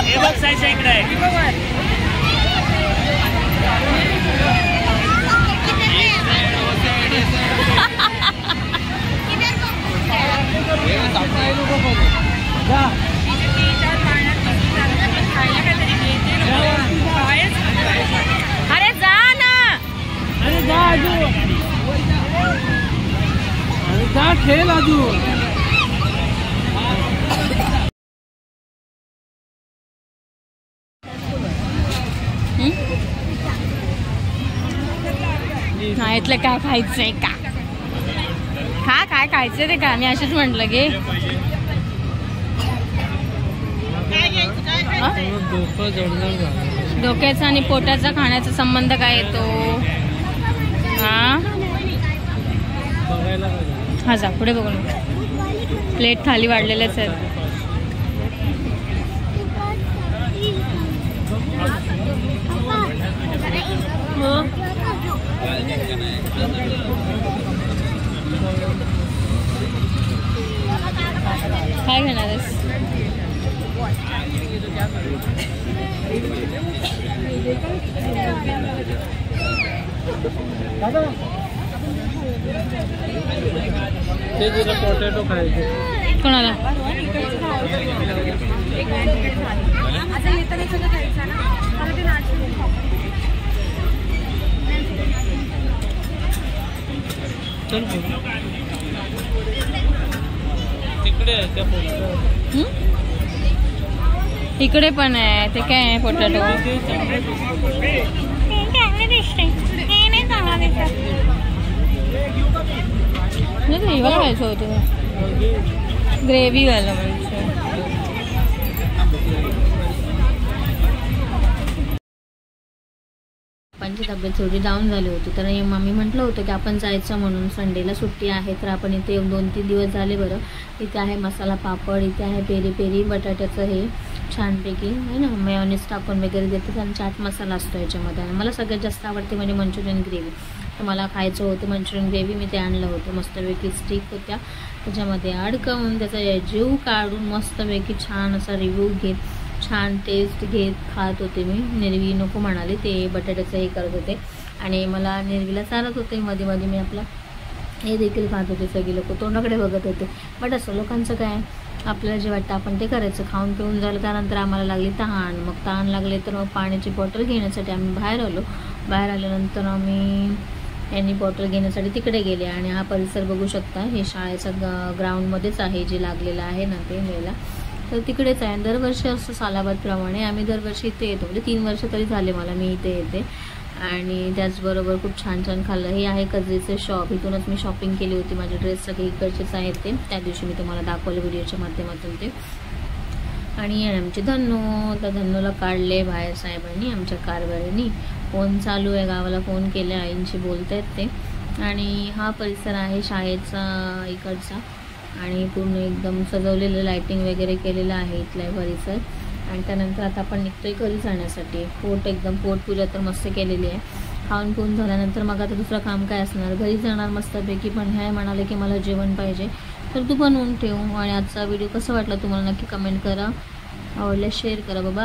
हे बघ साईच्या इकडे आहे. अरे जा ना, अरे जा आजू, अरे जा खेळ आजू. हा इथलं काय खायचंय का? खा, काय खायचंय ते का? मी अशीच म्हटलं गे. डोक्याचा आणि पोटाचा खाण्याचा संबंध काय येतो? हा जा पुढे बघून. प्लेट थाली वाढलेलेच आहेत. काय घेणार आहेस? पोटॅटो खायचे. कोणाला? इकडे पण आहे ते. काय आहे पोटॅटो? हिवाला खायचं होतं, ग्रेव्ही वाला म्हणजे. पप्पांची तब्येत थोडी डाऊन झाली होती, तर मम्मी म्हटलं होतं की आपण जायचं म्हणून. संडेला सुट्टी आहे तर आपण इथे येऊन 2-3 दिवस झाले बरं. इथे आहे मसाला पापड, इथे आहे पेरी पेरी बटाट्याचं हे छानपैकी आहे ना, मेयोनीज टाकून वगैरे देतात आणि चाट मसाला असतो याच्यामध्ये. आणि मला सगळ्यात जास्त आवडते म्हणजे मंचुरियन ग्रेव्ही. तर मला खायचं होतं मंचुरियन ग्रेव्ही. मी ते आणलं होतं. मस्तपैकी स्टिक होत्या, त्याच्यामध्ये अडकवून त्याचा जीव काढून मस्तपैकी छान असा रिव्ह्यू घेत, छान टेस्ट घेत खात होते मी. निर्वी नको म्हणाले, ते बटाट्याचं हे करत होते आणि मला निर्वीला चालत होते. मध्ये मध्ये मी आपला हे देखील खात होते. सगळे लोक तोंडाकडे बघत होते. बट असं लोकांचं काय, आपल्याला जे वाटतं आपण ते करायचं. खाऊन पिऊन झालं त्यानंतर आम्हाला लागली तहान. मग तहान लागले तर मग पाण्याची बॉटल घेण्यासाठी आम्ही बाहेर आलो. बाहेर आल्यानंतर आम्ही यांनी बॉटल घेण्यासाठी तिकडे गेले. आणि हा परिसर बघू शकता, हे शाळेचा ग्राउंडमध्येच आहे जे लागलेलं आहे ना ते मेला. तर तिकडेच आहे. दरवर्षी असं सालाबादप्रमाणे आम्ही दरवर्षी इथे येतो. म्हणजे 3 वर्ष तरी झाले मला मी इथे येते. आणि त्याचबरोबर खूप छान छान खाल्लं. हे आहे कजरीचे शॉप. इथूनच मी शॉपिंग केली होती. माझे ड्रेस सगळे इकडचेच आहेत ते. त्या दिवशी मी तुम्हाला दाखवले व्हिडिओच्या माध्यमातून ते. आणि आमचे धन्नू, त्या धन्नूला काढले बाहेर साहेबांनी, आमच्या कारभारीनी. फोन चालू आहे, गावाला फोन केले, आईंशी बोलत आहेत ते. आणि हा परिसर आहे शाळेचा इकडचा. आणि पूर्ण एकदम सजवलेलं, लाईटिंग वगैरे केलेलं आहे इथला परिसर. आणि त्यानंतर आता आपण निघतोय घरी जाण्यासाठी. एकदम पोटपूजा तर मस्त केलेली आहे. खाऊन पिऊन झाल्यानंतर मग आता दुसरं काम काय असणार, घरी जाणार मस्तपैकी. पण ह्या म्हणाले की मला जेवण पाहिजे, तर तू बनवून ठेवू. आणि आजचा व्हिडिओ कसा वाटला तुम्हाला नक्की कमेंट करा. आवडल्यास शेअर करा बाबा.